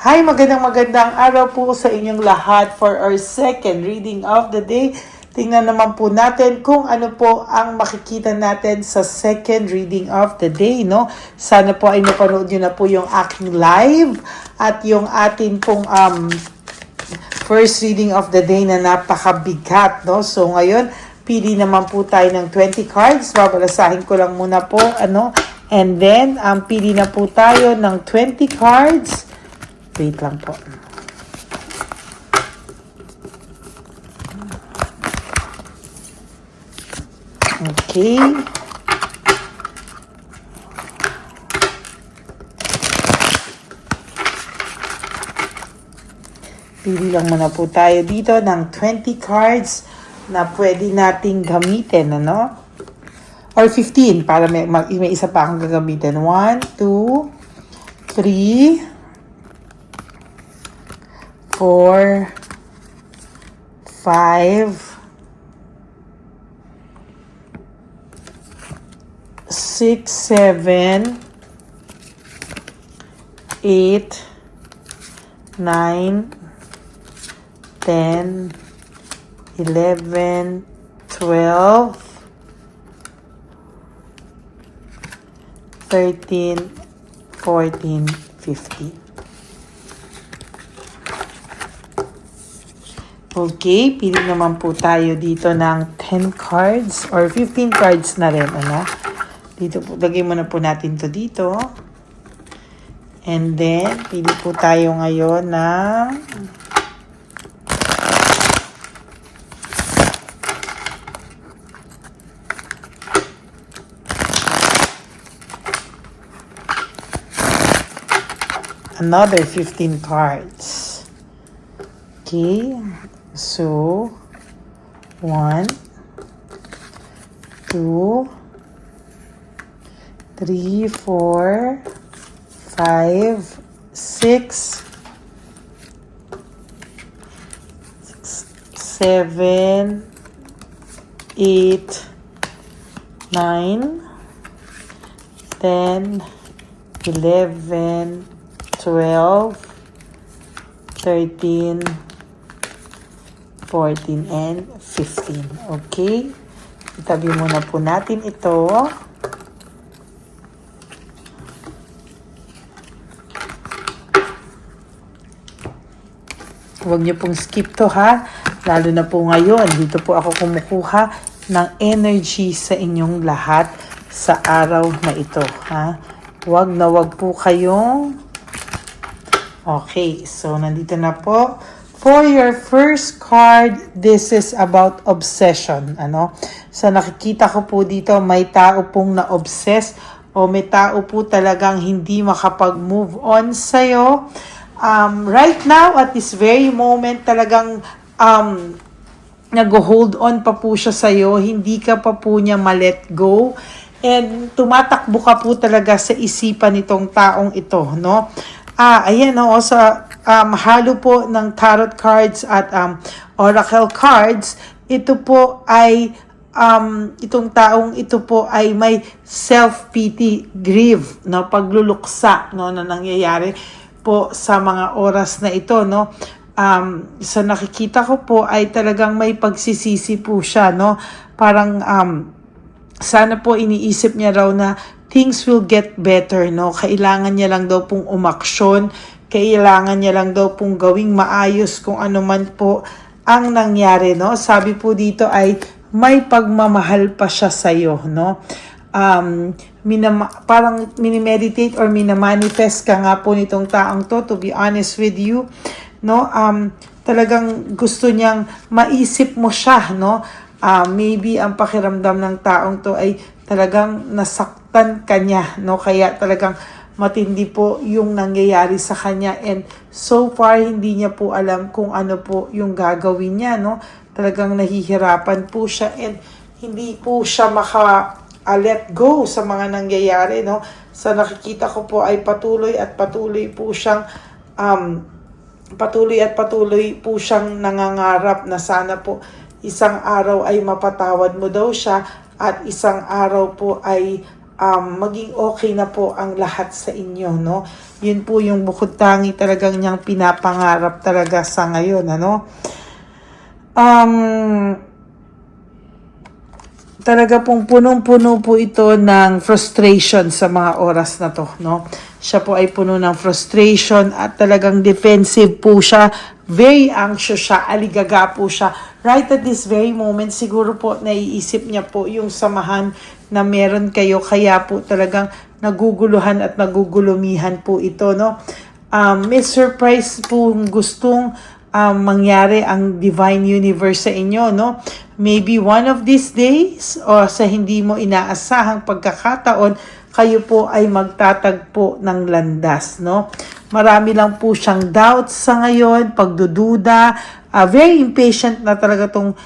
Hi, magandang araw po sa inyong lahat for our second reading of the day. Tingnan naman po natin kung ano po ang makikita natin sa second reading of the day, no? Sana po ay napanood nyo na po yung aking live at yung atin pong first reading of the day na napakabigat, no? So ngayon, pili naman po tayo ng 20 cards. Babalasahin ko lang muna po, and then, pili na po tayo ng 20 cards. Wait lang po. Okay. Pili lang muna po tayo dito ng 20 cards na pwede nating gamitin, Or 15 para may isa pa akong gagamitin. 1, 2, 3, 4, 5, 6, 7, 8, 9, 10, 11, 12, 13, 14, 15. Okay, pili naman po tayo dito ng 10 cards or 15 cards na rin, Dito po, lagay muna po natin to dito. And then, pili po tayo ngayon ng another 15 cards. Okay, so 1, 2, 3, 4, 5, 6, 7, 8, 9, 10, 11, 12, 13, 14, and 15. Okay? Itabi muna po natin ito. Huwag niyo pong skip to, ha? Lalo na po ngayon. Dito po ako kumukuha ng energy sa inyong lahat sa araw na ito, ha? Huwag na huwag po kayong... Okay, so nandito na po. For your first card, this is about obsession, So nakikita ko po dito, may tao pong na-obsess o may tao po talagang hindi makapag-move on sa'yo. Right now, at this very moment, talagang nag-hold on pa po siya sa'yo, hindi ka pa po niya ma-let go. And tumatakbo ka po talaga sa isipan nitong taong ito, ayan, sa halo po ng tarot cards at oracle cards, ito po ay itong taong ito po ay may self-pity, grief, pagluluksa, na nangyayari po sa mga oras na ito, sa nakikita ko po ay talagang may pagsisisi po siya, parang sana po iniisip niya raw na things will get better, Kailangan niya lang daw pong umaksyon, kailangan niya lang daw pong gawing maayos kung ano man po ang nangyari, Sabi po dito ay may pagmamahal pa siya sa iyo, parang minimeditate or minamanifest ka nga po nitong taong to be honest with you, talagang gusto niyang maisip mo siya, maybe ang pakiramdam ng taong to ay talagang nasaktan ka niya, kaya talagang matindi po yung nangyayari sa kanya, and so far hindi niya po alam kung ano po yung gagawin niya, talagang nahihirapan po siya and hindi po siya let go sa mga nangyayari, sa nakikita ko po ay patuloy at patuloy po siyang nangangarap na sana po isang araw ay mapatawad mo daw siya at isang araw po ay maging okay na po ang lahat sa inyo, no? Yun po yung bukod tangi talagang niyang pinapangarap talaga sa ngayon, ano? Talaga pong punong-puno po ito ng frustration sa mga oras na to, no? Siya po ay puno ng frustration at talagang defensive po siya. Very anxious siya, aligaga po siya. Right at this very moment, siguro po naiisip niya po yung samahan na meron kayo. Kaya po talagang naguguluhan at nagugulumihan po ito, no? May surprise po gustong mangyari ang Divine Universe sa inyo, no? Maybe one of these days o sa hindi mo inaasahang pagkakataon, kayo po ay magtatagpo ng landas, no? Marami lang po siyang doubts sa ngayon, pagdududa, very impatient na talaga tong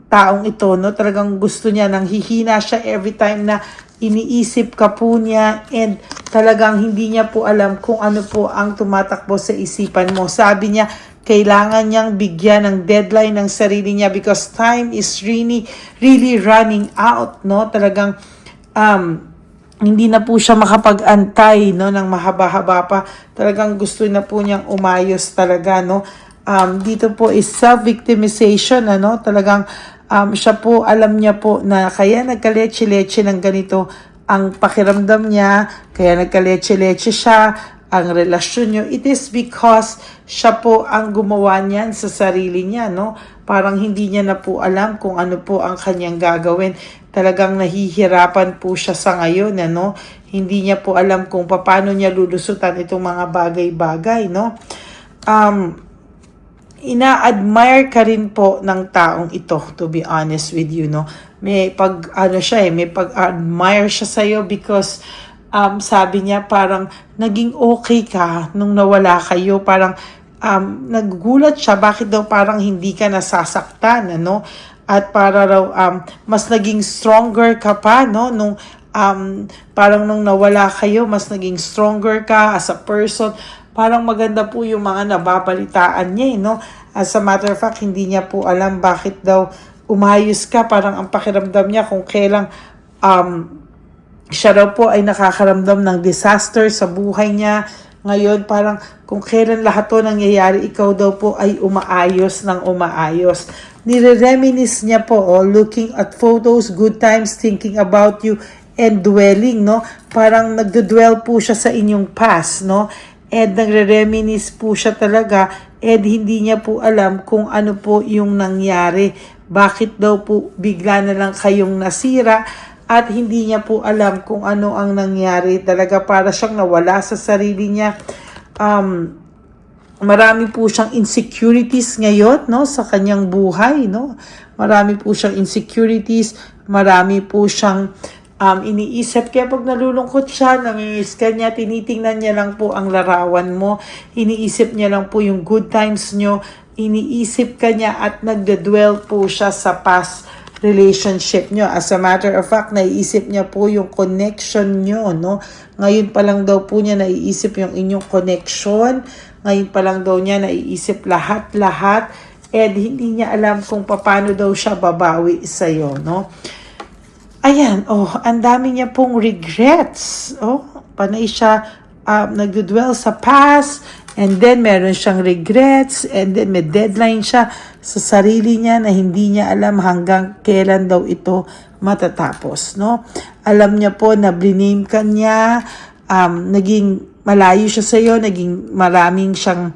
taong ito, no? Talagang gusto niya, nang hihina siya every time na iniisip ka po niya and talagang hindi niya po alam kung ano po ang tumatakbo sa isipan mo. Sabi niya, kailangan niyang bigyan ng deadline ng sarili niya because time is really running out, no? Talagang hindi na po siya makapag-antay, no, ng mahaba-haba pa. Talagang gusto na po niyang umayos talaga, no? Dito po is self-victimization, ano? Talagang siya po, alam niya po na kaya nagka-leche-leche ng ganito ang pakiramdam niya, kaya nagka-leche-leche siya, ang relasyon nyo, it is because siya po ang gumawa niyan sa sarili niya, no? Parang hindi niya na po alam kung ano po ang kanyang gagawin. Talagang nahihirapan po siya sa ngayon, ano? Hindi niya po alam kung paano niya lulusutan itong mga bagay-bagay, no? Ina-admire ka rin po ng taong ito, to be honest with you, no? May pag-admire siya sa'yo because sabi niya parang naging okay ka nung nawala kayo. Parang nagugulat siya bakit daw parang hindi ka nasasaktan, ano? At para raw mas naging stronger ka pa, no? Nung parang nung nawala kayo, mas naging stronger ka as a person. Parang maganda po yung mga nababalitaan niya, no? As a matter of fact, hindi niya po alam bakit daw umayos ka. Parang ang pakiramdam niya kung kailang siya raw po ay nakakaramdam ng disaster sa buhay niya. Ngayon, parang kung kailan lahat to nangyayari, ikaw daw po ay umaayos ng umaayos. Nire-reminisce niya po, looking at photos, good times, thinking about you, and dwelling, no? Parang nagdudwell po siya sa inyong past, no? And nagre-reminisce po siya talaga, and hindi niya po alam kung ano po yung nangyari. Bakit daw po bigla na lang kayong nasira, at hindi niya po alam kung ano ang nangyari. Talaga para siyang nawala sa sarili niya. Marami po siyang insecurities ngayon, no, sa kanyang buhay, no. Marami po siyang insecurities, marami po siyang iniisip. Kaya pag nalulungkot siya, namimiss ka niya, tinitingnan niya lang po ang larawan mo, iniisip niya lang po yung good times nyo, iniisip ka niya at nagdadwell po siya sa past relationship nyo. As a matter of fact, naiisip niya po yung connection nyo, no? Ngayon pa lang daw po niya naiisip yung inyong connection. Ngayon pa lang daw niya naiisip lahat-lahat. And hindi niya alam kung paano daw siya babawi sa'yo, no? Ayan, ang dami niya pong regrets. Panay siya nagdudwell sa past. And then, meron siyang regrets. And then, may deadline siya sa sarili niya na hindi niya alam hanggang kailan daw ito matatapos, no? Alam niya po na bliname ka niya, naging malayo siya sa iyo, naging maraming siyang,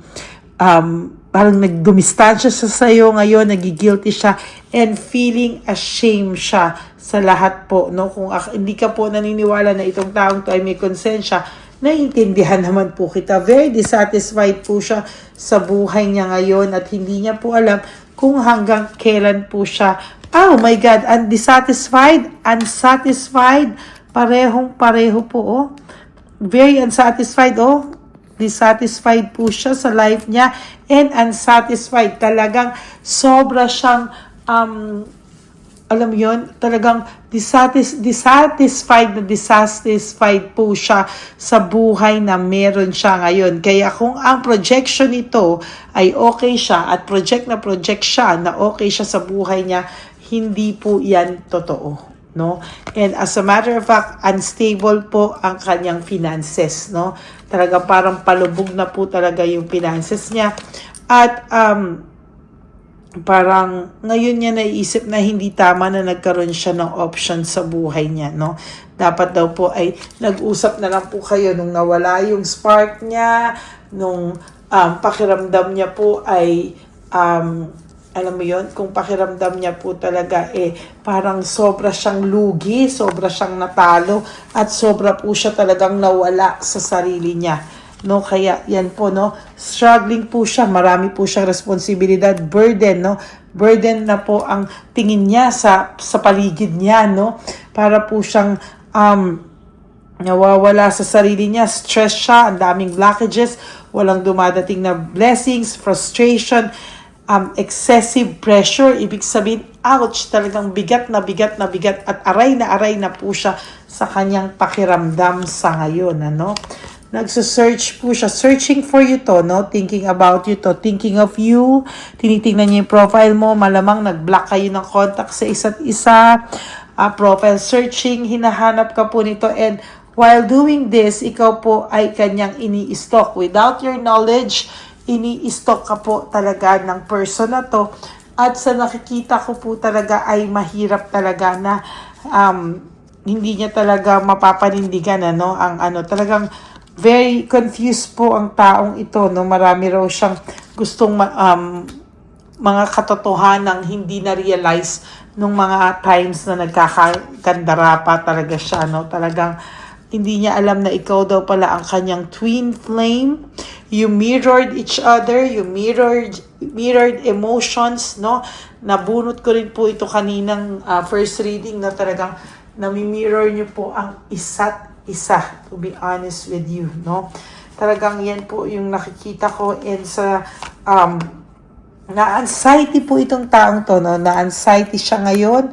parang nagdumistansya siya sa iyo ngayon, nagigilty siya, and feeling ashamed siya sa lahat po, no? Kung hindi ka po naniniwala na itong taong to ay may konsensya, naiintindihan naman po kita. Very dissatisfied po siya sa buhay niya ngayon at hindi niya po alam kung hanggang kailan po siya, oh my God, unsatisfied, parehong-pareho po, very unsatisfied, dissatisfied po siya sa life niya, and unsatisfied, talagang sobra siyang, alam mo yun, talagang dissatisfied po siya sa buhay na meron siya ngayon. Kaya kung ang projection nito ay okay siya at project siya na okay siya sa buhay niya, hindi po yan totoo, no? And as a matter of fact, unstable po ang kanyang finances, no? Talaga parang palubog na po talaga yung finances niya. At parang ngayon niya naiisip na hindi tama na nagkaroon siya ng option sa buhay niya, no? Dapat daw po ay nag-usap na lang po kayo nung nawala yung spark niya, nung pakiramdam niya po ay alam mo yon, kung pakiramdam niya po talaga parang sobra siyang lugi, sobra siyang natalo, at sobra po siya talagang nawala sa sarili niya, no? Kaya yan po, no, struggling po siya, marami po siyang responsibilidad, burden, no, burden na po ang tingin niya sa paligid niya, no, para po siyang nawawala sa sarili niya, stress siya, ang daming blockages, walang dumadating na blessings, frustration, excessive pressure, ibig sabihin, ouch, talagang bigat na bigat na bigat, at aray na po siya sa kanyang pakiramdam sa ngayon, ano? Nagsa-search po siya, searching for you to, no? Thinking about you to, thinking of you, tinitingnan niya yung profile mo, malamang nag-block kayo ng contact sa isa't isa, profile searching, hinahanap ka po nito, and while doing this, ikaw po ay kanyang ini-stalk. Without your knowledge, ini-stalk ka po talaga ng person na to. At sa nakikita ko po talaga ay mahirap talaga na hindi niya talaga mapapanindigan, ano, ang talagang very confused po ang taong ito, no. Marami raw siyang gustong mga katotohanang hindi na-realize nung mga times na nagkakagandara pa talaga siya, no. Talagang hindi niya alam na ikaw daw pala ang kanyang twin flame. You mirrored each other, you mirrored emotions, no. Nabunot ko rin po ito kaninang first reading na talagang nami-mirror niyo po ang isa't isa, to be honest with you, no. Talagang yan po yung nakikita ko, and sa na-anxiety po itong taong to, no. Na-anxiety siya ngayon,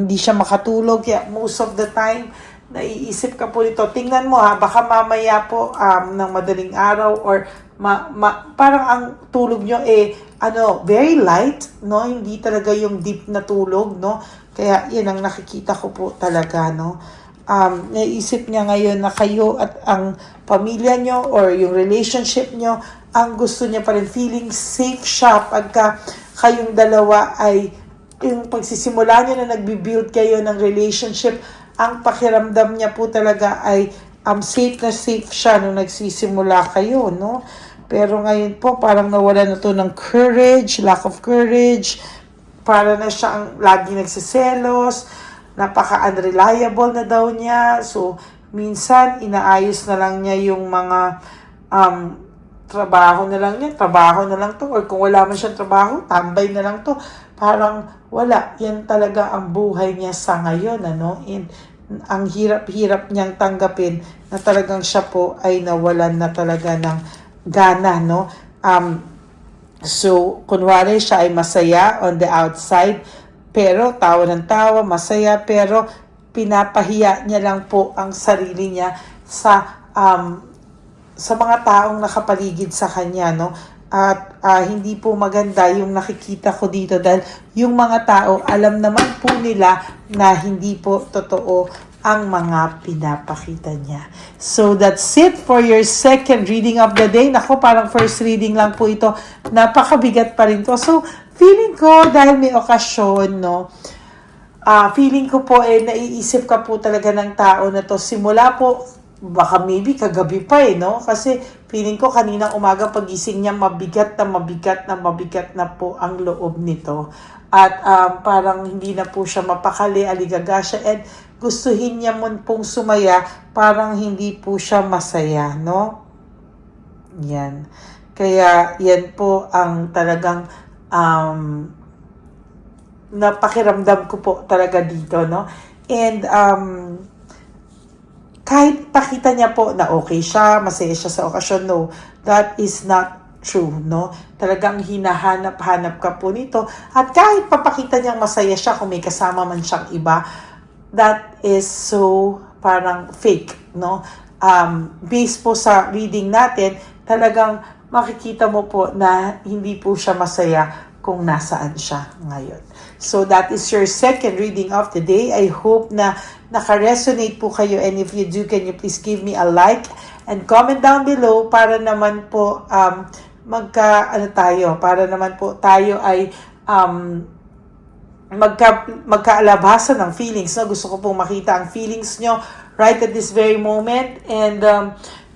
hindi siya makatulog, kaya most of the time naiisip ka po nito. Tingnan mo, baka mamaya po ng madaling araw or parang ang tulog nyo very light, no? Hindi talaga yung deep na tulog, no? Kaya yan ang nakikita ko po talaga, no? Naiisip niya ngayon na kayo at ang pamilya nyo or yung relationship nyo, ang gusto niya pa rin, feeling safe siya pagka kayong dalawa ay yung pagsisimula nyo na nagbi-build kayo ng relationship, ang pakiramdam niya po talaga ay safe na safe siya nung nagsisimula kayo, no? Pero ngayon po, parang nawala na to ng courage, lack of courage, para na siya ang lagi nagsiselos, napaka-unreliable na daw niya, so minsan inaayos na lang niya yung mga trabaho na lang to, or kung wala man siyang trabaho, tambay na lang to. Parang wala, yan talaga ang buhay niya sa ngayon, ano? And ang hirap-hirap niyang tanggapin na talagang siya po ay nawalan na talaga ng gana, no? So, kunwari siya ay masaya on the outside, pero tawa ng tawa, masaya, pero pinapahiya niya lang po ang sarili niya sa mga taong nakapaligid sa kanya, no? At hindi po maganda yung nakikita ko dito, dahil yung mga tao, alam naman po nila na hindi po totoo ang mga pinapakita niya. So that's it for your second reading of the day. Nako, parang first reading lang po ito. Napakabigat pa rin to. So feeling ko, dahil may okasyon, no, feeling ko po naiisip ka po talaga ng tao na to simula po, baka maybe kagabi pa, no? Kasi feeling ko kaninang umaga pagising niya, mabigat na po ang loob nito. At parang hindi na po siya mapakali, aligaga siya, and gustuhin niya mo pong sumaya, parang hindi po siya masaya, no? Yan. Kaya yan po ang talagang napakiramdam ko po talaga dito, no? And kahit pakita niya po na okay siya, masaya siya sa okasyon, no, that is not true, no? Talagang hinahanap-hanap ka po nito. At kahit papakita niyang masaya siya kung may kasama man siyang iba, that is so parang fake, no? Based po sa reading natin, talagang makikita mo po na hindi po siya masaya kung nasaan siya ngayon. So that is your second reading of the day. I hope na naka-resonate po kayo, and if you do, can you please give me a like and comment down below para naman po para naman po tayo ay magkaalabasan ng feelings. No? Gusto ko pong makita ang feelings nyo right at this very moment, and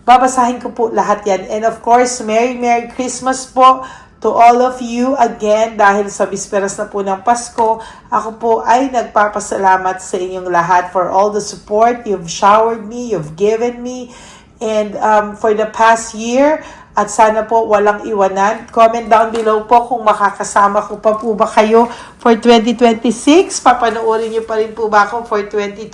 babasahin ko po lahat yan. And of course, Merry Christmas po to all of you again, dahil sa bisperas na po ng Pasko. Ako po ay nagpapasalamat sa inyong lahat for all the support you've showered me, you've given me, and for the past year. At sana po walang iwanan. Comment down below po kung makakasama ko pa po ba kayo for 2026. Papanoorin niyo pa rin po ba ako for 2026?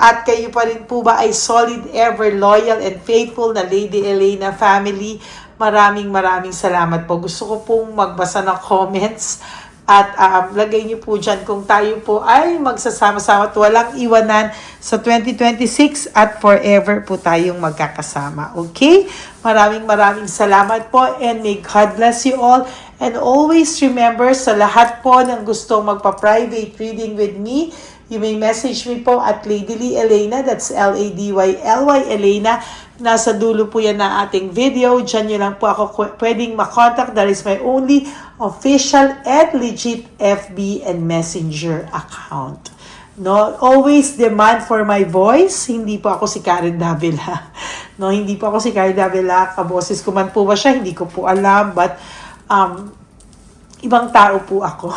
At kayo pa rin po ba ay solid, ever loyal and faithful na Lady Elena family? Maraming salamat po. Gusto ko pong magbasa ng comments. At lagay niyo po dyan kung tayo po ay magsasama-sama at walang iwanan sa 2026 at forever po tayong magkakasama. Okay? Maraming salamat po, and may God bless you all. And always remember, sa lahat po ng gustong magpa-private reading with me, you may message me po at Ladyly Elena, that's LADYLY Elena. Nasa dulo po yan na ating video. Diyan nyo lang po ako pwedeng makontak. That is my only official and legit FB and Messenger account. No, always demand for my voice. Hindi po ako si Karen Davila. No, hindi po ako si Karen Davila. Kaboses ko man po ba siya? Hindi ko po alam. But, ibang tao po ako.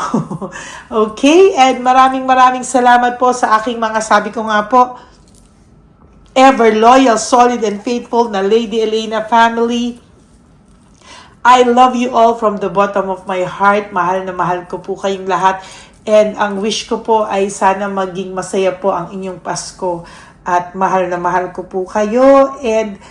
Okay? And maraming salamat po sa aking mga, sabi ko nga po, ever loyal, solid, and faithful na Lady Elena family. I love you all from the bottom of my heart. Mahal na mahal ko po kayong lahat. And ang wish ko po ay sana maging masaya po ang inyong Pasko. At mahal na mahal ko po kayo. And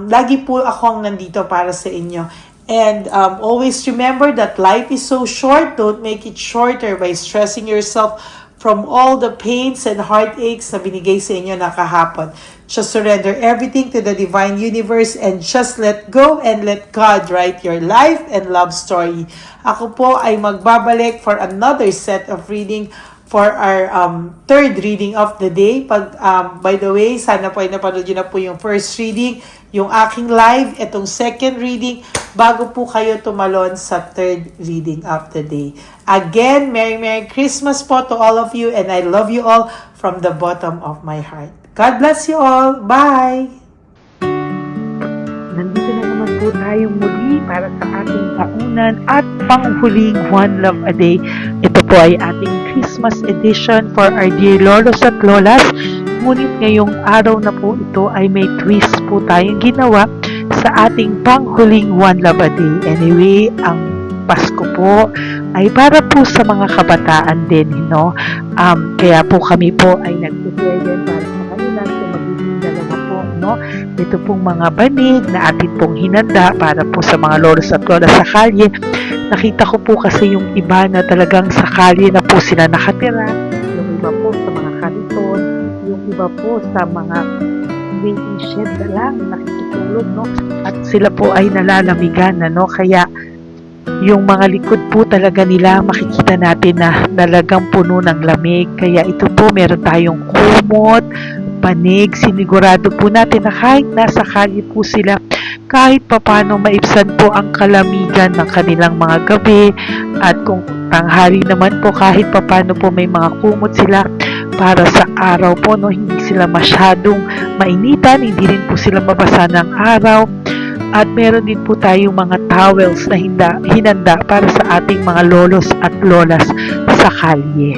lagi po akong nandito para sa inyo. And always remember that life is so short. Don't make it shorter by stressing yourself from all the pains and heartaches na binigay sa inyo na kahapon. Just surrender everything to the divine universe and just let go and let God write your life and love story. Ako po ay magbabalik for another set of reading for our third reading of the day. By the way, sana po ay napanood nyo na po yung first reading, yung aking live, itong second reading, bago po kayo tumalon sa third reading of the day. Again, Merry Christmas po to all of you, and I love you all from the bottom of my heart. God bless you all. Bye! Nandito na naman po tayong muli para sa ating taunan at panghuling One Love a Day. Ito po ay ating Christmas edition for our dear Lolos at Lolas. Ngunit ngayong araw na po ito ay may twist po tayong ginawa sa ating panghuling One Love a Day. Anyway, ang Pasko po ay para po sa mga kabataan din, no? Kaya po kami po ay nag-prepare din para sa kanila, so magiging dalawa po, no? Ito pong mga banig na atin pong hinanda para po sa mga lolos at lolas sa kalye. Nakita ko po kasi yung iba na talagang sa kalye na po sila nakatira, yung iba po sa mga kariton, yung iba po sa mga waiting shed na lang nakikitulog, no? At sila po ay nalalamigan, no? Kaya yung mga likod po talaga nila makikita natin na talagang puno ng lamig. Kaya ito po, meron tayong kumot, panig. Sinigurado po natin na kahit nasa kalye po sila, kahit papano maibsan po ang kalamigan ng kanilang mga gabi. At kung tanghali naman po, kahit papano po may mga kumot sila para sa araw po, no? Hindi sila masyadong mainitan, hindi rin po sila mabasa ng araw. At meron din po tayong mga towels na hinanda para sa ating mga lolos at lolas sa kalye.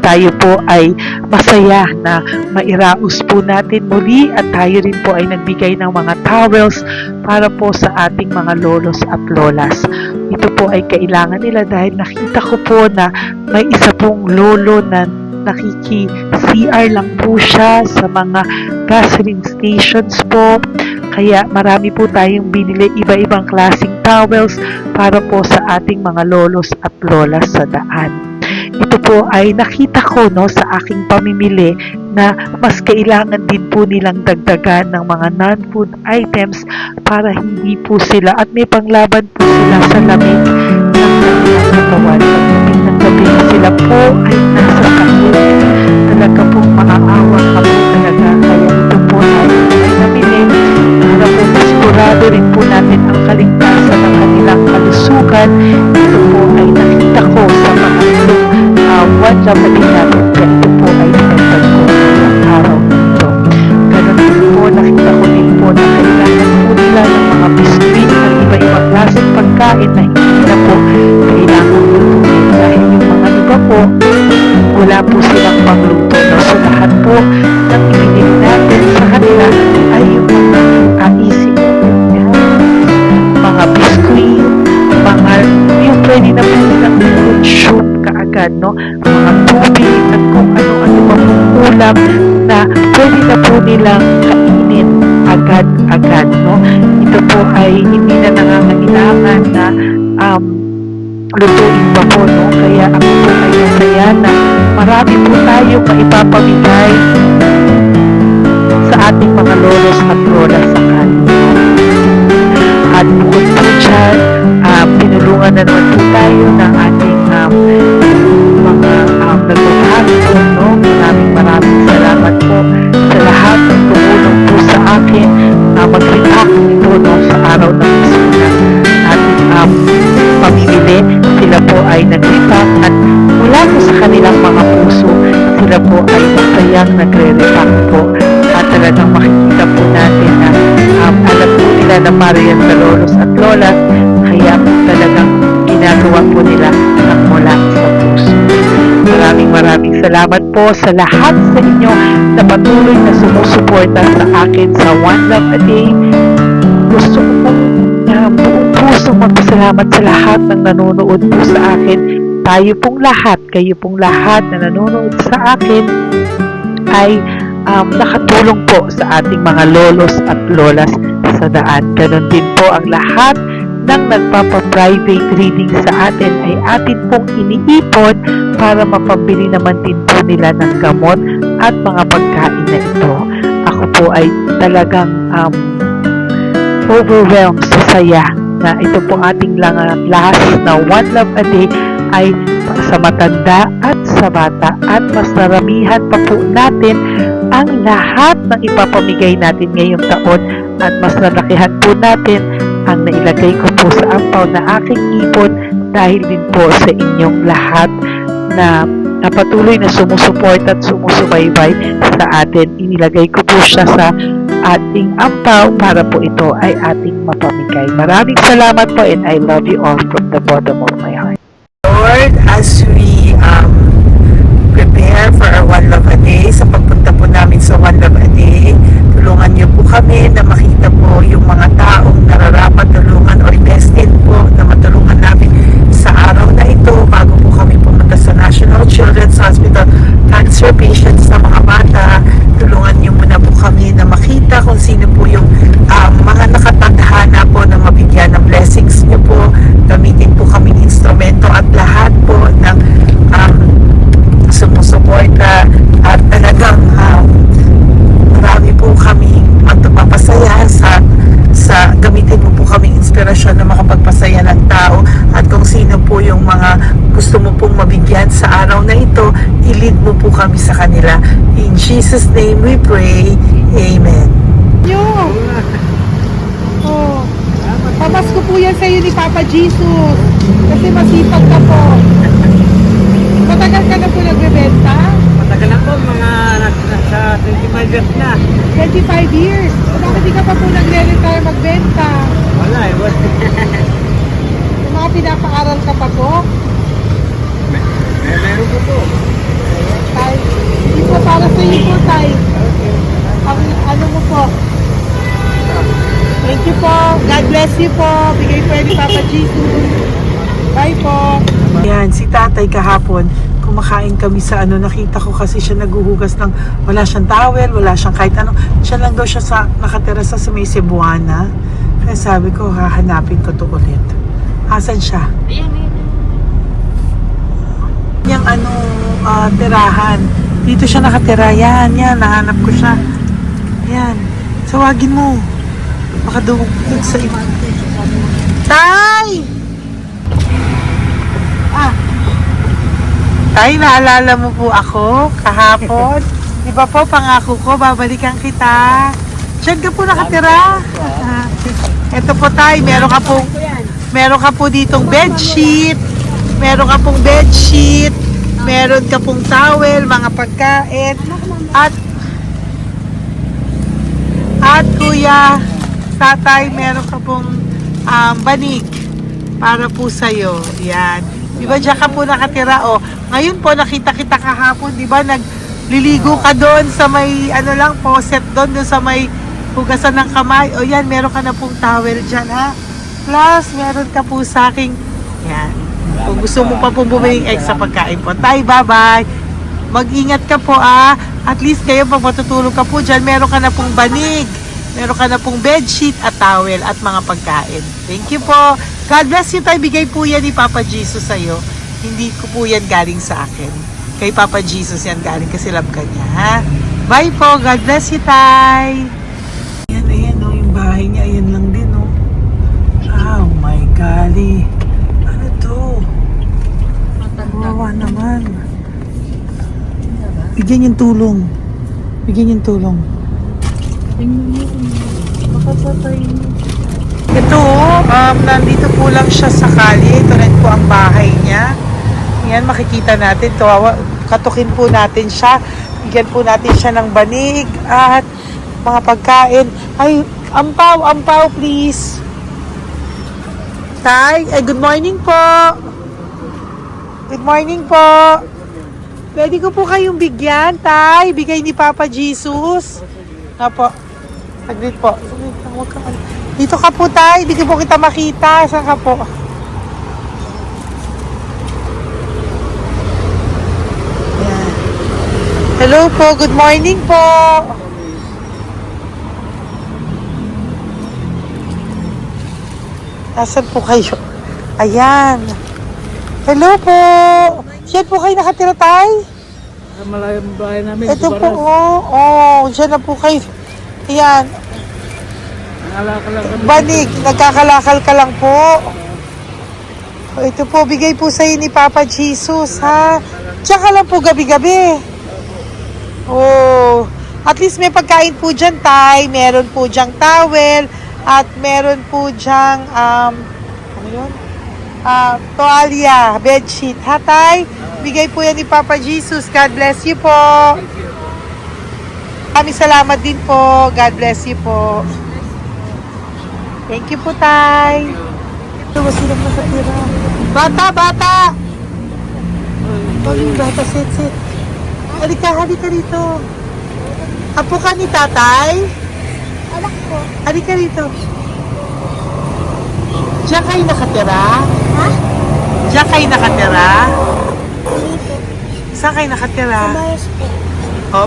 Tayo po ay masaya na mairaos po natin muli at tayo rin po ay nagbigay ng mga towels para po sa ating mga lolos at lolas. Ito po ay kailangan nila dahil nakita ko po na may isa pong lolo na nakiki-CR lang po siya sa mga gasoline stations po. Kaya marami po tayong binili iba-ibang klaseng towels para po sa ating mga lolos at lolas sa daan. ito po ay nakita ko no sa aking pamimili na mas kailangan din po nilang dagdagan ng mga non-food items para hindi po sila at may panglaban po sila sa lamig ng kanilang katawan. Pagdating ng gabi sila po ay nasa sakit. Talaga pong maaawa ka po talaga. Kaya ito po ay namili para po masigurado rin po natin ang kaligtasan ng kanilang kalusugan. Ito po ay nakita ko sa mga one job na din natin. Kaya ito po ay pinagtag ko ng araw nito. Ganon din po, nakita ko din po na kailangan po nila ng mga biskuit at iba-ibang klaseng pagkain na hindi na po kailangan lutuin. Dahil yung mga iba po, wala po silang pangluto. No? So lahat po ng ibinili natin sa kanila ay yung mga easy. Mga biskuit, mga yung pwede na po nilang consume kaagad, no? Mga tubig at kung ano-ano pa pong ulam na pwede na po nilang kainin agad-agad, no? Ito po ay hindi na nangangailangan na lutuin pa po, no? Kaya ako po ay masaya na marami po tayo maipapamigay sa ating mga lolos at lola sa kanila. At bukod po dyan, pinulungan na naman po tayo ng ating mga nagbabahagi po, no? Maraming salamat po sa lahat ng tumulong po sa akin na mag-react ito, no? Sa araw ng Paskuhan ating pamimili. Sila po ay nag-react at mula po sa kanilang mga puso, sila po ay masayang nagre-react po. At talagang makikita po natin na alam po nila na para yan sa lolos at lolas, kaya po talagang ginagawa po nila ng mula sa puso. Maraming salamat po sa lahat sa inyo na patuloy na sumusuporta sa akin sa One Love a Day. Gusto ko pong buong puso magpasalamat sa lahat ng nanonood po sa akin. Tayo pong lahat, kayo pong lahat na nanonood sa akin ay nakatulong po sa ating mga lolos at lolas sa daan. Ganon din po ang lahat ng nagpapa-private reading sa atin ay atin pong iniipon para mapabili naman din po nila ng gamot at mga pagkain na ito. Ako po ay talagang overwhelmed sa saya na ito po ating last na One Love a Day ay sa matanda at sa bata at mas naramihan pa po natin ang lahat ng ipapamigay natin ngayong taon at mas nalakihan po natin ang nailagay ko po sa ampaw na aking ipon dahil din po sa inyong lahat na patuloy na sumusuport at sumusubaybay sa atin. Inilagay ko po siya sa ating ampaw para po ito ay ating mapamigay. Maraming salamat po and I love you all from the bottom of my heart. Lord, as we prepare for our One Love a Day, sa pagpunta po namin sa One Love a Day, tulungan niyo po kami na makita po yung mga taong nararapat tulungan or destined po na matulungan namin sa araw na ito bago po kami pumunta sa National Children's Hospital. Cancer patients na mga bata, tulungan niyo muna po kami na makita kung sino po yung mga nakatadhana po na mabigyan ng blessings niyo po. Gamitin po kami instrumento at lahat po ng sumusuporta at talagang marami po kami magpapasaya sa gamitin mo po kami inspirasyon na makapagpasaya ng tao at kung sino po yung mga gusto mo pong mabigyan sa araw na ito, i-lead mo po kami sa kanila. In Jesus' name we pray. Amen. Yo! Oh, pamasko po yan sa'yo ni Papa Jesus kasi masipag ka po. Matagal ka na po nagbebenta? Matagal na po, mga nasa 25 years na. 25 years. So, bakit di ka pa po nagre-retire magbenta? Wala eh. Yung mga pinapaaral ka pa po? Meron ko po. Tay, hindi po para sa iyo po, Tay. Ang ano mo po? Thank you po. God bless you po. Bigay po ni Papa Jesus. Bye po. Yan, si tatay kahapon, kumakain kami sa nakita ko kasi siya naguhugas ng, wala siyang towel, wala siyang kahit ano. Siya lang daw siya nakatira sa may Cebuana. Kaya sabi ko, hahanapin ko to ulit. Asan siya? Yung tirahan. Dito siya nakatira. Yan, nahanap ko siya. Yan. Tawagin mo. Baka dun sa iba. Tay! Tay, naalala mo po ako kahapon? Di ba po, pangako ko, babalikan kita. Diyan ka po nakatira. Ito po tay, meron ka po ditong bedsheet. Meron ka pong bedsheet. Meron ka pong towel, mga pagkain. At kuya, tatay, meron ka pong banig para po sa'yo. Yan. Di ba diyan ka po nakatira? O, ngayon po nakita kita kahapon, di ba? Nagliligo ka doon sa may, faucet doon sa may hugasan ng kamay. O yan, meron ka na pong towel dyan, ha? Plus, meron ka po sa aking, yan. Kung gusto mo pa pong bumili extra pagkain po. Tay, bye-bye. Mag-ingat ka po, At least kayo, pag matutulog ka po dyan, meron ka na pong banig. Meron ka na pong bedsheet at towel at mga pagkain. Thank you po. God bless you, tay. Bigay po yan ni Papa Jesus sa'yo. Hindi ko po yan galing sa akin. Kay Papa Jesus yan galing kasi love ka niya, ha? Bye po. God bless you, tay. Ayan, yung bahay niya. Ayan lang din, Oh my golly. Ano to? Wawa naman. Bigyan yung tulong. Ito, nandito po lang siya sa kalye. Ito rin po ang bahay niya. Yan, makikita natin. Katukin po natin siya. Bigyan po natin siya ng banig at mga pagkain. Ay, ampaw, please. Tay, good morning po. Good morning po. Pwede ko po kayong bigyan, tay. Bigay ni Papa Jesus. Apo. Saglit po. Dito ka po, tay. Hindi ko po kita makita. Saan ka po? Yan. Hello po. Good morning po. Nasaan po kayo? Ayan. Hello po. Diyan po kayo nakatira, tay? Malayang bahay namin. Ito po, diyan na po kayo. Ayan. Banig, nagkakalakal ka lang po. Ito po, bigay po sa'yo ni Papa Jesus, ha? Diyan ka lang po gabi-gabi. At least may pagkain po dyan, tay. Meron po dyang towel. At meron po dyang, ano yun? Toalya, bedsheet. Ha, tay? Bigay po yan ni Papa Jesus. God bless you po. Kami salamat din po. God bless you po. Thank you po, tay. Ito, silang nakatira. Bata! Bata, sit. Halika dito. Apo ka ni tatay? Anak ko. Halika dito. Diyan kayo nakatira? Ha? Diyan kayo nakatira? Dito. Saan kayo nakatira? Bayas po.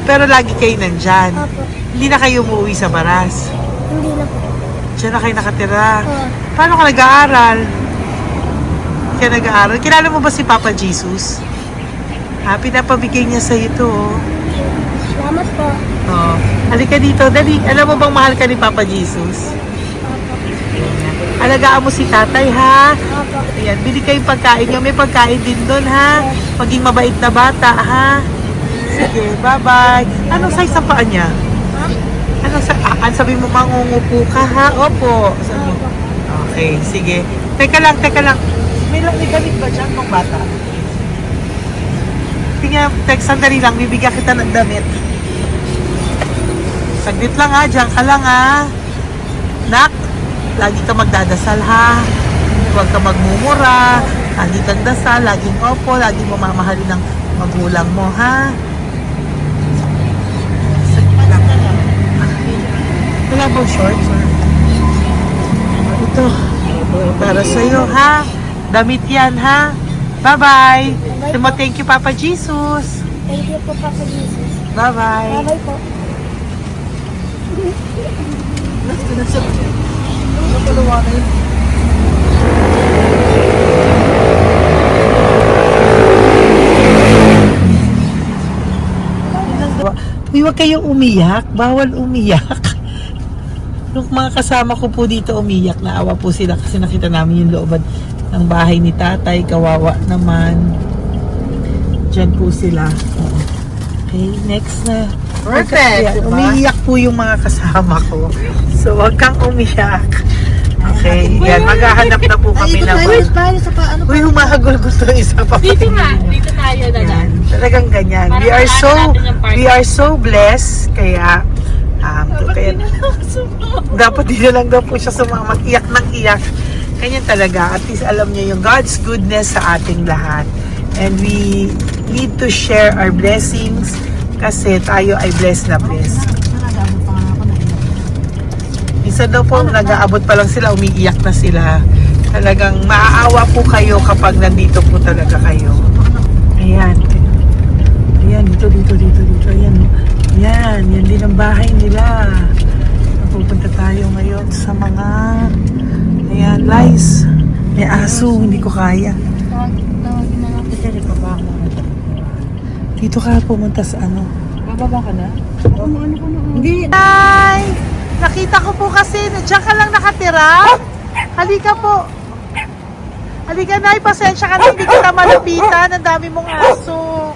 Pero lagi kayo nandyan. Opo. Hindi na kayo umuwi sa Baras. Hindi na po. Diyan na kayo nakatira. Oo. Paano ka nag-aaral? Kaya nag-aaral. Kilala mo ba si Papa Jesus? Pinapabigay niya sa ito. Salamat po. Halika dito. Dali. Alam mo bang mahal ka ni Papa Jesus? Opo. Alagaan mo si tatay, ha? Opo. Ayan, bili kayong pagkain nyo. May pagkain din doon, ha? Maging mabait na bata, ha? Sige, bye-bye. Anong size ang paa niya? Ha? Sabi mo, mangungupo ka, ha? Opo. Sabi mo. Okay, sige. Teka lang. May gamit ba dyan ng bata? Tingnan, sandali lang. Bibigyan kita ng damit. Saglit lang, ha? Diyan ka lang, ha? Nak, lagi ka magdadasal, ha? Huwag ka magmumura. Lagi kang dasal, laging opo, lagi mo mamahalin ng magulang mo, ha? Saglit lang. Wala bang shorts? Ito. Para sa'yo, ha? Damit yan, ha? Bye-bye. Thank you, Papa Jesus. Thank you po, Papa Jesus. Bye-bye. Bye-bye po. Huwag kayong umiyak. Bawal umiyak. Nung mga kasama ko po dito umiyak, naawa po sila kasi nakita namin yung looban ng bahay ni tatay. Kawawa naman. Diyan po sila. Okay, next na. Perfect, diba? Umiiyak po yung mga kasama ko. So, wag kang umiyak. Okay, yan. Maghahanap na po kami ng... Uy, humahagol gusto isa pa. Dito tayo na lang. Yan, talagang ganyan. We are so blessed. Kaya, dapat dito lang daw po siya sumama. Iyak ng iyak. Ganyan talaga. At least alam niya yung God's goodness sa ating lahat. And we need to share our blessings kasi tayo ay blessed na blessed. Minsan daw po, nag-aabot pa lang sila, umiiyak na sila. Talagang maaawa po kayo kapag nandito po talaga kayo. Ayan. Ayan, dito. Ayan. Yan din ang bahay nila. Pupunta tayo ngayon sa mga ayan, lice. May aso, hindi ko kaya. Dito ka pumunta sa ano? Bababa ka na? Hindi. Hi! Nakita ko po kasi, diyan ka lang nakatira. Halika po. Halika, Nay, pasensya ka na, hindi kita malapitan. Ang dami mong aso.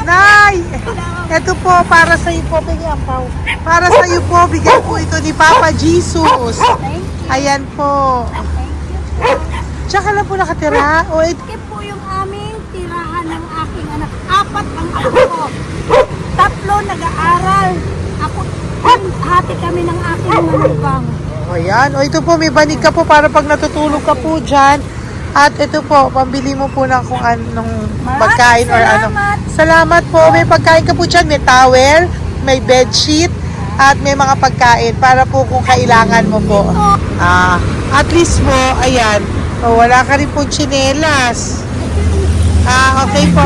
Nay, ito po, para sa iyo po, bigyan po. Para sa iyo po, bigyan po ito ni Papa Jesus. Ayan po. Diyan ka lang po nakatira. O, Ito po yung aming tirahan ng aking anak. 4 ang anak ko. 3 nag-aaral. Ako, hati kami ng aking manugang. ayan. O, ito po, may banig ka po para pag natutulog ka po dyan. At ito po, pambili mo po ng kung anong pagkain or ano. Salamat po. May pagkain ka po dyan. May towel, may bedsheet, at may mga pagkain para po kung kailangan mo po. At least po, ayan. O, wala ka rin po tsinelas. Okay po.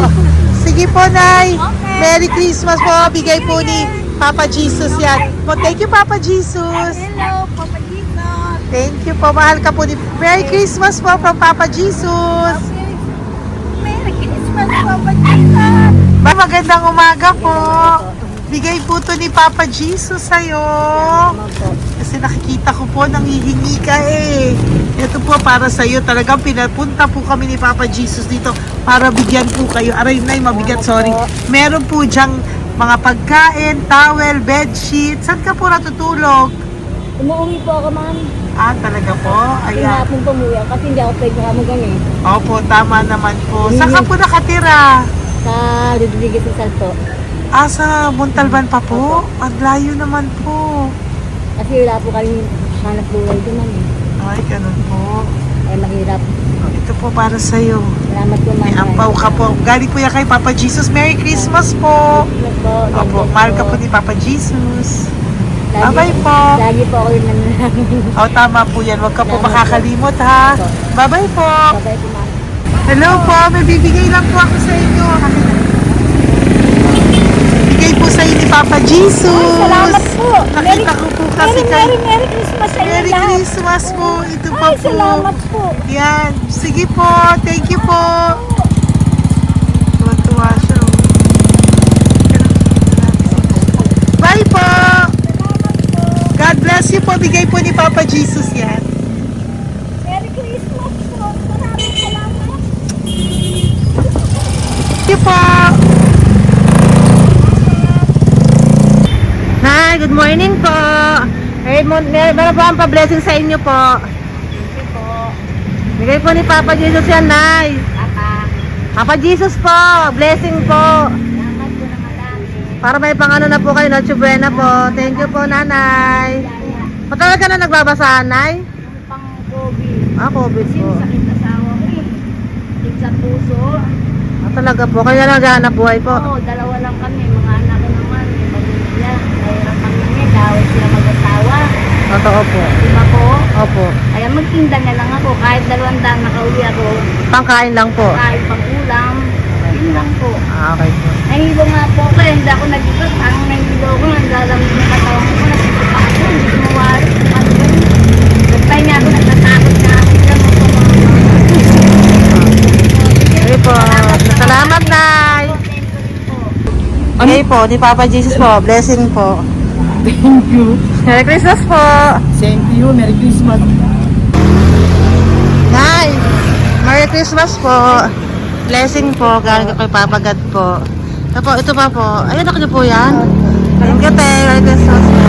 Sige po, Nay. Merry Christmas po. Bigay po ni Papa Jesus yan. Thank you, Papa Jesus. Hello, Papa Jesus. Thank you po. Mahal ka po ni... Merry Christmas po from Papa Jesus. Merry Christmas, Papa Jesus. Magandang umaga po. Bigay po to ni Papa Jesus sa'yo. Kasi nakikita ko po, nanghihingi ka eh. Ito po para sa'yo. Talagang pinapunta po kami ni Papa Jesus dito para bigyan po kayo. Aray, Nay, mabigat, sorry. Meron po dyang mga pagkain, towel, bedsheet. Saan ka po natutulog? Umuwi po ako, ma'am. Talaga po? Ayan. Pinapong pumuwi ako kasi hindi ako pwede kamagan eh. Opo, tama naman po. Saan ka po nakatira? Sa Rodriguez sa Salto. Sa Montalban pa po? Ang layo naman po. Kasi wala po kami hanap buhay doon, ma'am eh. Ay, ganun po. Ay, mahirap. Ito po para sa'yo. Salamat po, ma'am. May ampaw ka po. Galing po yan kay Papa Jesus. Merry Christmas po. Salamat po. Opo, mahal ka po ni Papa Jesus. Lagi- Bye-bye po. Lagi po ako yung nananangin. Tama po yan. Huwag ka po Salamat po. makakalimot ha. Bye-bye po. Bye-bye po, ma'am. Hello po. May bibigay lang po ako sa inyo. Bigay po sa inyo ni Papa Jesus. Salamat po. Nakita ko po kasi kay... Merry Christmas sa inyo Merry lahat. Christmas po. Ito pa Ay, po. salamat po. Yan. Sige po. Thank you po. Tuwa-tuwa siya. Bye po. God bless you po. Bigay po ni Papa Jesus yan. Merry Christmas po. Maraming salamat. Thank you po. Hi, good morning po. Meron po ang pa-blessing sa inyo po. Thank you po. Bigay po ni Papa Jesus yan, Nay. Papa. Papa Jesus po, blessing po. Salamat po ng marami. Para may pangano na po kayo, Noche Buena po. Thank you po, Nanay. Matagal ka na nagbabasahan, Nay? Pang COVID. COVID Kasi po. sakit na sawa ko eh. Sakit sa puso. Talaga po, kaya naghahanap buhay po. Oo, 2 lang kami. Mga anak ko naman. May pamilya. Mayroon kami niya. Dawit sila mag-asawa. Totoo po. Diba po? Opo. Kaya magtinda na lang ako. Kahit 200 nakauwi ako. Pangkain lang po. Kahit pang ulam. Yun lang po. Okay po. Nahilo nga po ako. Hindi ako nag-ibig. Parang nahilo ko. Naglalamig yung katawan ko. Nagsipa ako. Hindi ko mawari. Nagpahinga ako. Nagtatakot na ako. Okay po. Salamat, Nay. po, ni Papa Jesus po. Blessing po. Thank you. Merry Christmas po. Same to you. Merry Christmas. Nay, Merry Christmas po. Blessing po, galing ko kay Papa God po. Ito pa po. Ayun, ako niyo po yan. Thank you, te. Merry Christmas po.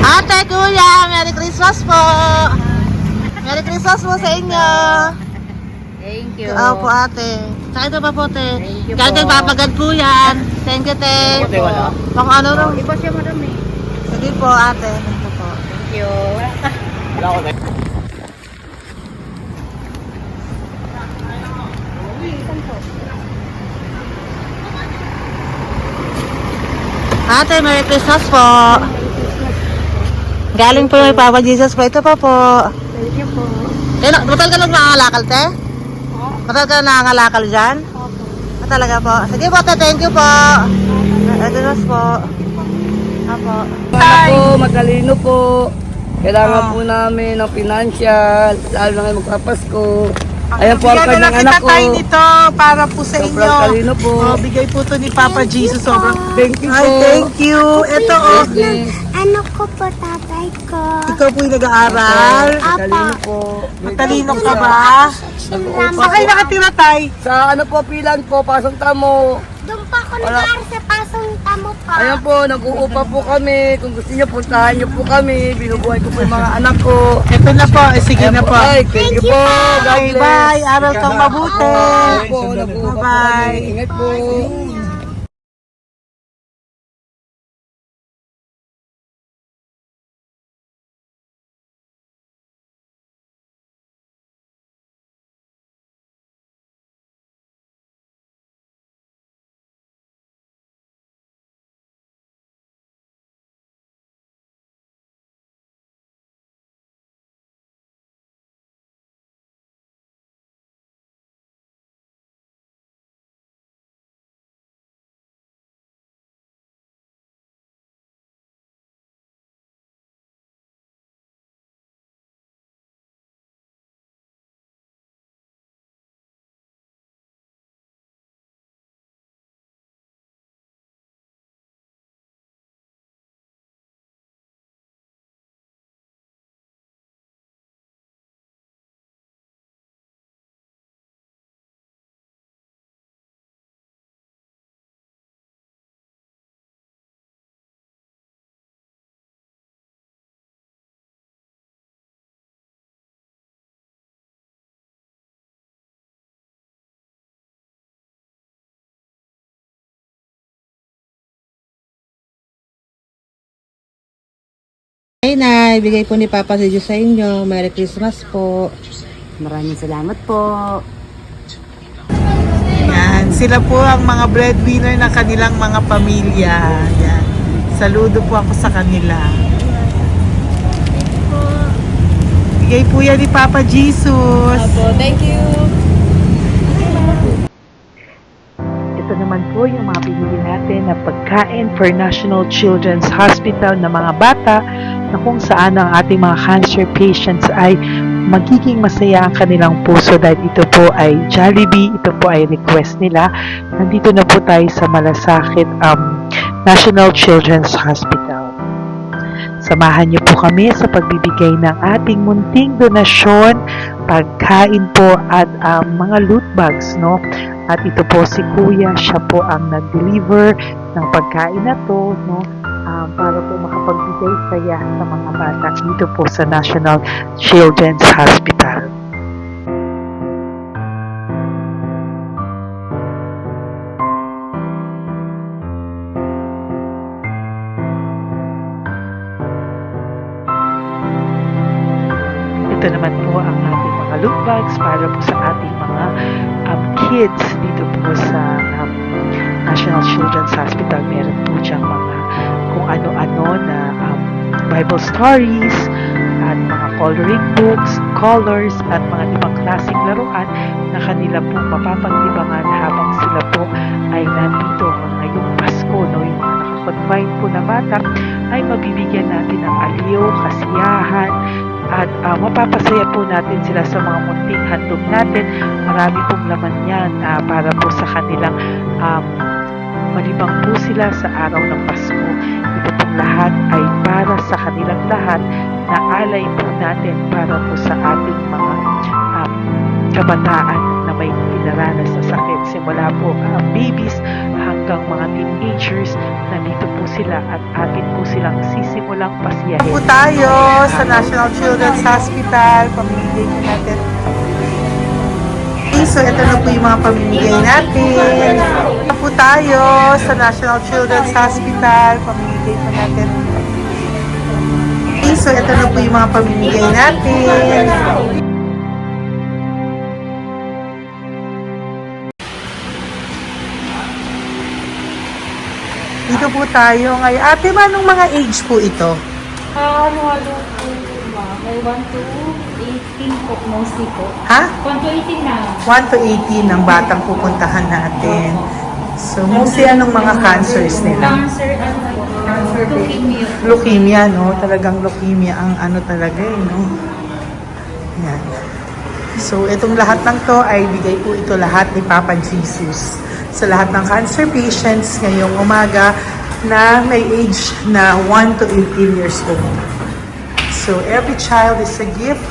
Ate, kuya, Merry Christmas po. Merry Christmas po sa inyo. Thank you. Po, ate. Saka ito pa po, te. Thank you Galing kay po. Papa God po yan. Thank you, te. Pang ano rin. Iba siya madami. Sige po, ate. Thank you po. Thank you. Ate, Merry Christmas po. Galing po kay Papa Jesus po. Ito pa po. Thank you po. Matagal ka lang nangangalakal, te? Matagal ka lang nangangalakal dyan? Talaga po. Sige po, te. Thank you po. Merry Christmas po. Apo. Anak po, matalino po. Kailangan po namin ng financial, lalo na ngayon magpapasko. Ayan po ang Bigyan na kanyang lang anak kita ko. tayo nito para po sa Sobrang inyo. talino po. Bigay po to ni Papa Jesus. Sobrang. Thank you Ay, po. thank you. Ito, oh. Bless. Ano ko po tatay ko? Ikaw po yung nag-aaral. Matalino po. Matalino ka ba? Nag-uupa Saan kayo nakatira, tay? Sa ano po, pilan po, pasong tamo. Doon pa ako nag-aaral sa pasong tamo pa. Ayan po, nag-uupa po kami. Kung gusto niyo, puntahan niyo po kami. Binubuhay ko po yung mga anak ko. Ito na po. Sige Ayan na po. Ay, thank you po. God Bye, bless. bye. Aral kang mabuti. Ayan po, nag-uupa po Bye-bye. kami. Ingat po. Ay, Nay, bigay po ni Papa si Diyos sa inyo. Merry Christmas po. Maraming salamat po. Yan, sila po ang mga breadwinner ng kanilang mga pamilya. Yan. Saludo po ako sa kanila. Bigay po yan ni Papa Jesus. Thank you. Ito naman po yung mga binili natin na pagkain for National Children's Hospital na mga bata na kung saan ang ating mga cancer patients ay magiging masaya ang kanilang puso dahil ito po ay Jollibee, ito po ay request nila. Nandito na po tayo sa Malasakit National Children's Hospital. Samahan niyo po kami sa pagbibigay ng ating munting donasyon, pagkain po at mga loot bags, no? At ito po si Kuya, siya po ang nag-deliver ng pagkain na to, no? Para po makapagbigay saya sa mga bata dito po sa National Children's Hospital. Ito naman po ang ating mga loot bags para po sa ating mga kids dito po sa National Children's Hospital. Meron po diyang mga kung ano-ano na Bible stories at mga coloring books, colors at mga ibang klaseng laruan na kanila po mapapag-ibangan habang sila po ay nandito ngayong Pasko, no? Yung mga nakakonfine po na bata ay mabibigyan natin ng aliw, kasiyahan, at mapapasaya po natin sila sa mga munting handog natin. Marami pong laman yan para po sa kanilang malibang po sila sa araw ng Pasko. Ito pong lahat ay para sa kanilang lahat na alay po natin para po sa ating mga kabataan na may pinaranas na sakit. Simula po babies hanggang mga teenagers, nandito po sila at atin po silang sisimulang pasiyahin. Po tayo sa National Children's Hospital. Pamimigay po natin. So, ito na po yung mga pamimigay natin. Po tayo sa National Children's Hospital. Pamimigay po natin. So, ito na po yung mga pamimigay natin. Dito po tayo ngayon. Ate, anong mga age po ito? Halo-halo po ba? May 1 to 18 po, mostly po. Ha? 1 to 18 na. 1 to 18 ang batang pupuntahan natin. So, mostly anong mga cancers nila? Cancer, ano po? Leukemia. Leukemia, no? Talagang leukemia ang ano talaga eh, no? Yan. So, itong lahat ng to ay bigay po ito lahat ni Papa Jesus sa lahat ng cancer patients ngayong umaga na may age na 1 to 18 years old. So, every child is a gift.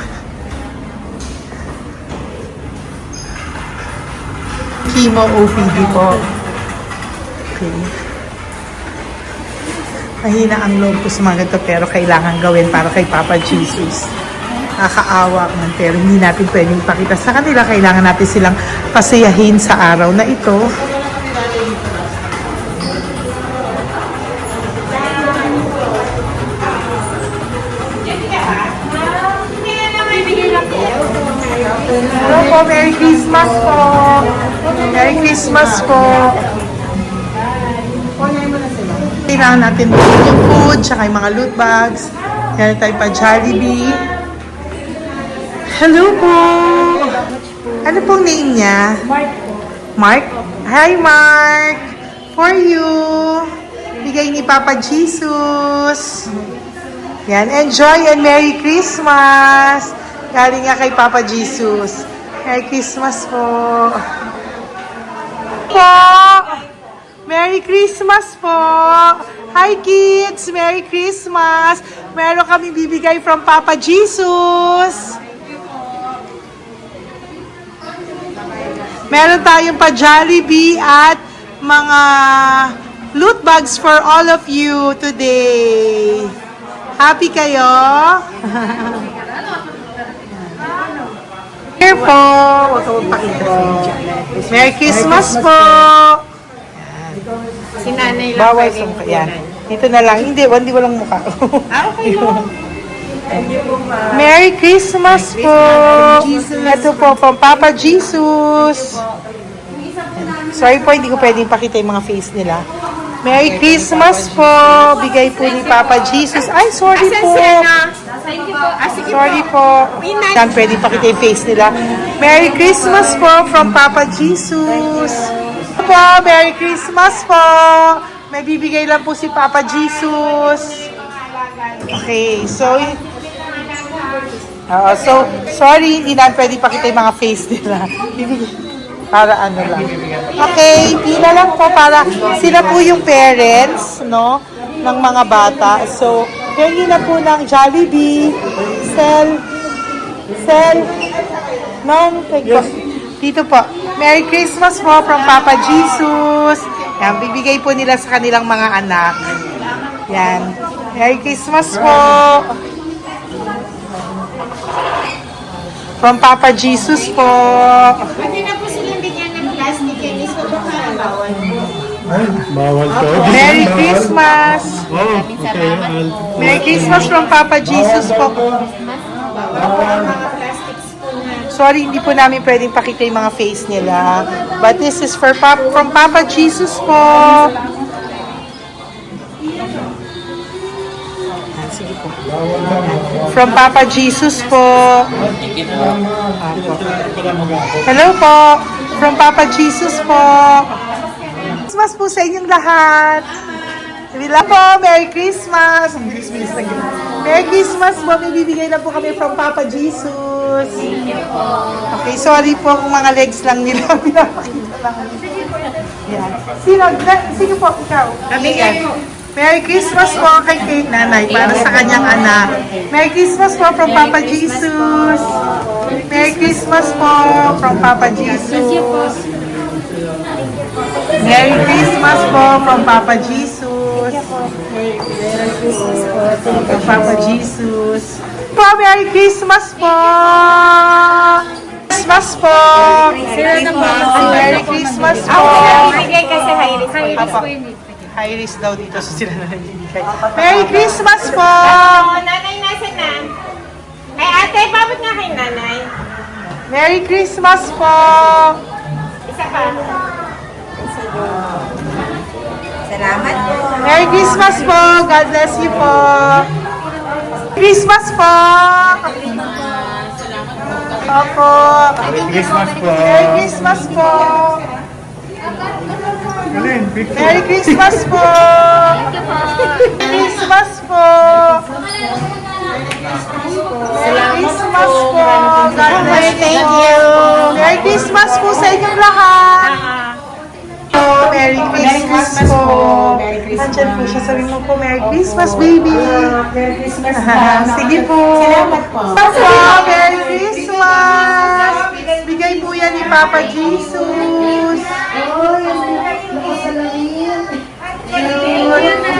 Chemo OPD po. Okay. Mahina ang loob ko sa mga ganito pero kailangan gawin para kay Papa Jesus. Nakakaawa man pero hindi natin pwedeng ipakita sa kanila. Kailangan natin silang pasayahin sa araw na ito. Hello po, Merry Christmas po! Merry Christmas po! Kailangan natin yung food, tsaka yung mga loot bags. Meron tayo pa Jollibee. Hello po! Ano pong name niya? Mark po. Mark? Hi, Mark! For you! Bigay ni Papa Jesus! Yan, enjoy and Merry Christmas! Galing nga kay Papa Jesus. Merry Christmas po! Po! Merry Christmas po! Hi kids! Merry Christmas! Meron kami bibigay from Papa Jesus! Meron tayong pa Jollibee at mga loot bags for all of you today. Happy kayo? Here po. Merry Christmas po. Si nanay lang. Bawal sungka. Yan. Dito na lang. Hindi, walang mukha. Okay mo. Merry Christmas po. Ito po, from Papa Jesus. Sorry po, hindi ko pwedeng pakita yung mga face nila. Merry Christmas po. Bigay po ni Papa Jesus. Ay, sorry po. Thank you po. Sorry po. Yan, pwedeng pakita yung face nila. Merry Christmas po from Papa Jesus. Po, Merry Christmas po. May bibigay lang po si Papa Jesus. Okay, so sorry, hindi na pwede pakita yung mga face nila. Para ano lang. Okay, pila lang po para sila po yung parents, no, ng mga bata. So, hingi na po ng Jollibee, Sel, dito po. Merry Christmas po from Papa Jesus. Yan, bibigay po nila sa kanilang mga anak. Yan. Merry Christmas po. From Papa Jesus po. Pwede na po silang bigyan ng plastic yan. So, baka bawal po. Ay, bawal to. Merry Christmas. Oh, okay. Merry Christmas from Papa Jesus po. Sorry, hindi po namin pwedeng pakita yung mga face nila. But this is from Papa Jesus po. Sige po. From Papa Jesus po. Hello po. From Papa Jesus po. Christmas po sa inyong lahat. Bila po, Merry Christmas! Merry Christmas po, may bibigay na po kami from Papa Jesus. Okay, sorry po kung mga legs lang nila. Pinapakita lang. Yan. Sino po? Ikaw? Kami yan. Merry Christmas po kay Nanay para sa kanyang anak. Merry Christmas po from Papa Jesus. Merry Christmas po from Papa Jesus. Merry Christmas po from Papa Jesus. From Papa Jesus. Po, Merry Christmas po. Christmas po. Merry Christmas po. Bigay kasi high-risk. High-risk po yun. High risk daw dito so sila na nagbibigay. Merry Christmas po! Nanay, nasa na? Ay, ate, pabot nga kay nanay. Merry Christmas po! Isa pa. Salamat po. Merry Christmas po! God bless you po! Christmas po! Opo! Merry Christmas po. Merry Christmas po! Alin, picture. Merry Christmas po! Christmas po! Merry Christmas po! God bless you! Thank you! Merry Christmas po sa inyong lahat! Merry Christmas po! Nandiyan po siya. Sabi mo po, Merry Christmas, baby! Merry Christmas sige po! Salamat po! Merry Christmas! Bigay po yan ni Papa Jesus!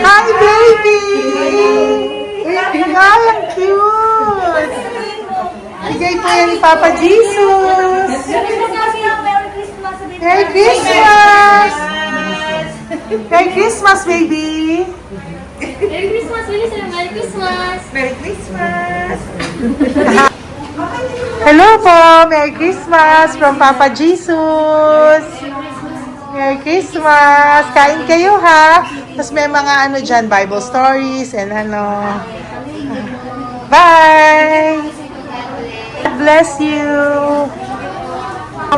Hi, baby! Ay, ang cute! Bigay po yan ni Papa Jesus! Merry Christmas! Merry Christmas, baby! Merry Christmas, Willie. Merry Christmas. Merry Christmas! Hello po! Merry Christmas from Papa Jesus! Merry Christmas! Kain kayo ha! Tapos may mga ano dyan, Bible stories and ano. Bye! God bless you!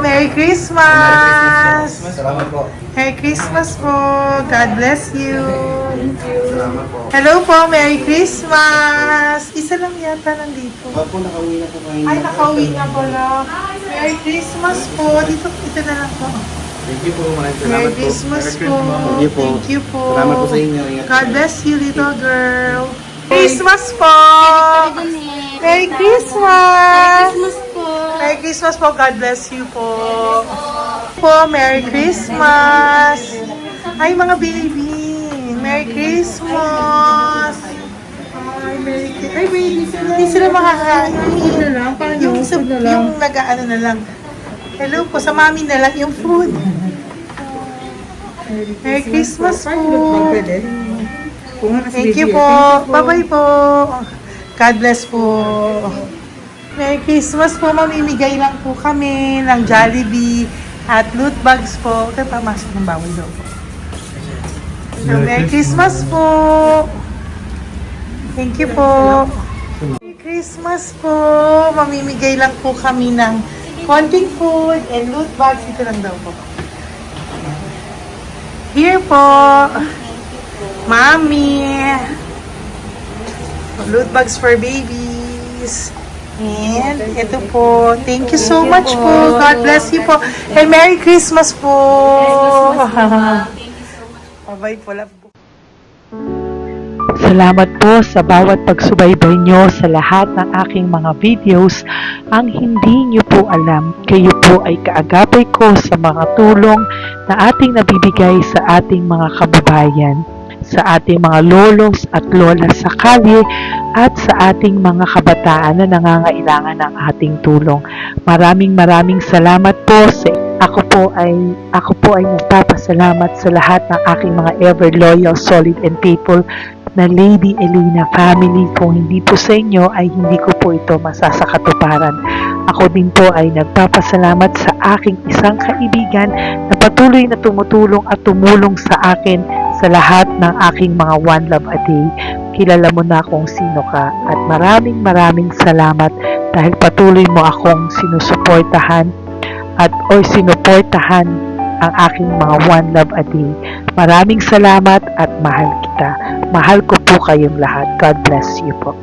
Merry Christmas! Salamat po. Merry Christmas po! God bless you! Hello po! Merry Christmas! Isa lang yata nandito. Opo, nakauwi na po kayo. Ay, nakauwi na pala. Merry Christmas po! Dito na lang po. Thank you po. Maraming salamat Merry po. Christmas Merry po. Christmas. Thank you po. Thank you po. Salamat po sa inyo. Ingat God po. bless you, little girl. Christmas po! Merry Christmas! po. Merry Christmas po. God bless you po. Merry Christmas! Ay, mga baby! Merry Christmas! Ay, Merry Christmas! Ay, baby! Hindi sila makakain. Yung nag-ano na lang. Hello po, sa mami na lang yung food. Merry Christmas po. Thank you po. Bye-bye po. God bless po. Merry Christmas po. Mamimigay lang po kami ng Jollibee at loot bags po. Kaya pamasok ng bawal daw po. So, Merry Christmas po. Thank you po. Merry Christmas po. Mamimigay lang po kami ng konting food and loot bags. Ito lang daw po. Here po. Mommy. Loot bags for babies. And ito po. Thank you so much po. God bless you po. And Merry Christmas po. Bye-bye po. Love po. Salamat po sa bawat pagsubaybay nyo sa lahat ng aking mga videos. Ang hindi nyo po alam, kayo po ay kaagapay ko sa mga tulong na ating nabibigay sa ating mga kababayan, sa ating mga lolos at lola sa kalye at sa ating mga kabataan na nangangailangan ng ating tulong. Maraming salamat po sa ako po ay nagpapasalamat sa lahat ng aking mga ever loyal, solid and faithful na Lady Elena family. Kung hindi po sa inyo ay hindi ko po ito masasakatuparan. Ako din po ay nagpapasalamat sa aking isang kaibigan na patuloy na tumutulong at tumulong sa akin sa lahat ng aking mga One Love a Day. Kilala mo na kung sino ka at maraming salamat dahil patuloy mo akong sinusuportahan at sinuportahan ang aking mga One Love a Day. Maraming salamat at mahal kita. Mahal ko po kayong lahat. God bless you po.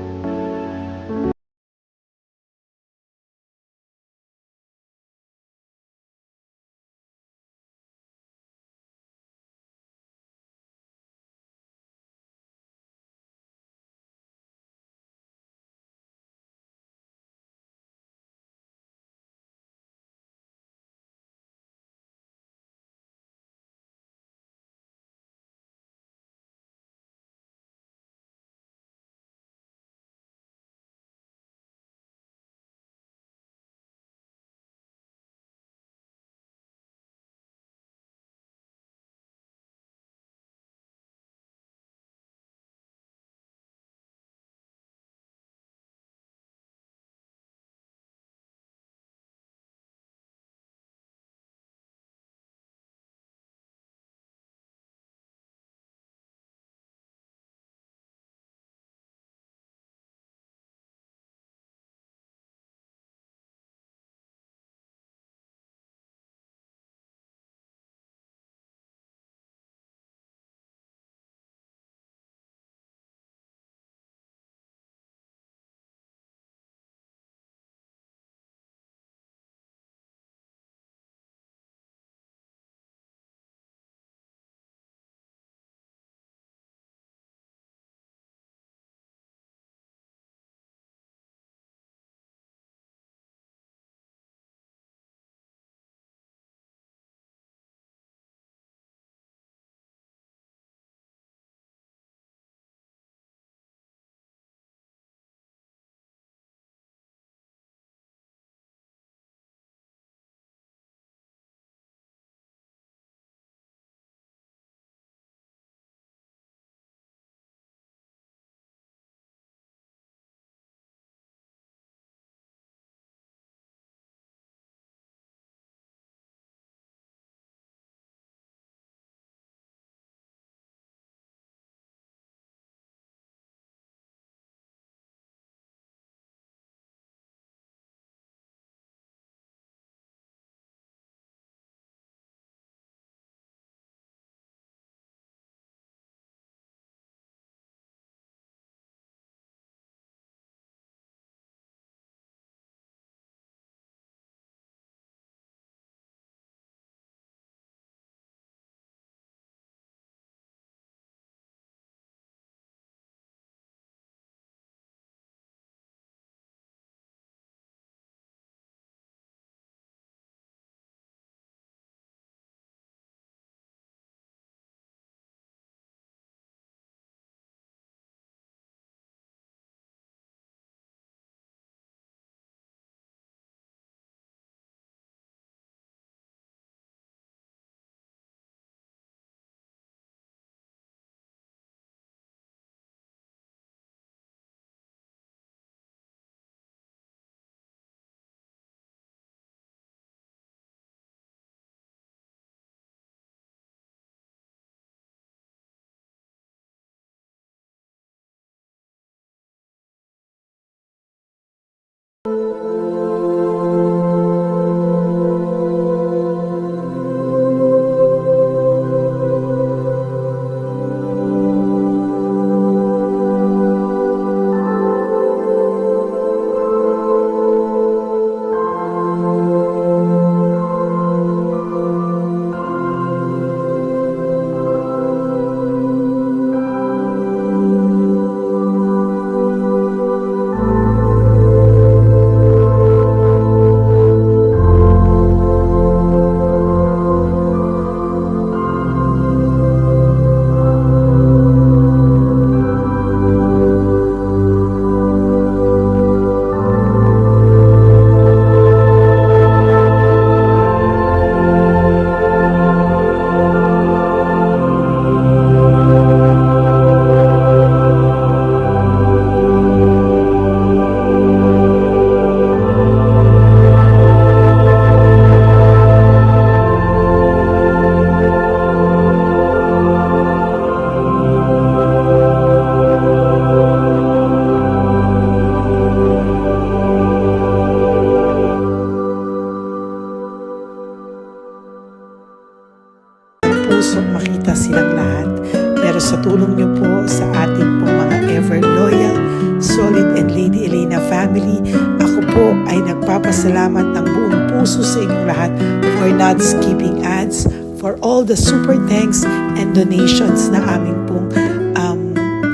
nagpapasalamat ng buong puso sa inyong lahat for not skipping ads, for all the super thanks and donations na aming pong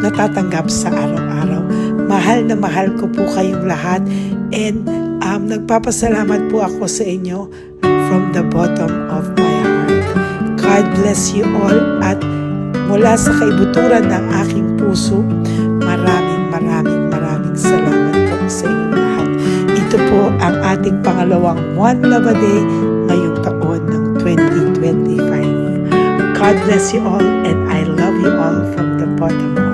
natatanggap sa araw-araw. Mahal na mahal ko po kayong lahat, and nagpapasalamat po ako sa inyo from the bottom of my heart. God bless you all, at mula sa kaibuturan ng aking puso, maraming salamat po sa inyong lahat. Ito po ang ating pangalawang One Love a Day ngayong taon ng 2025. God bless you all, and I love you all from the bottom of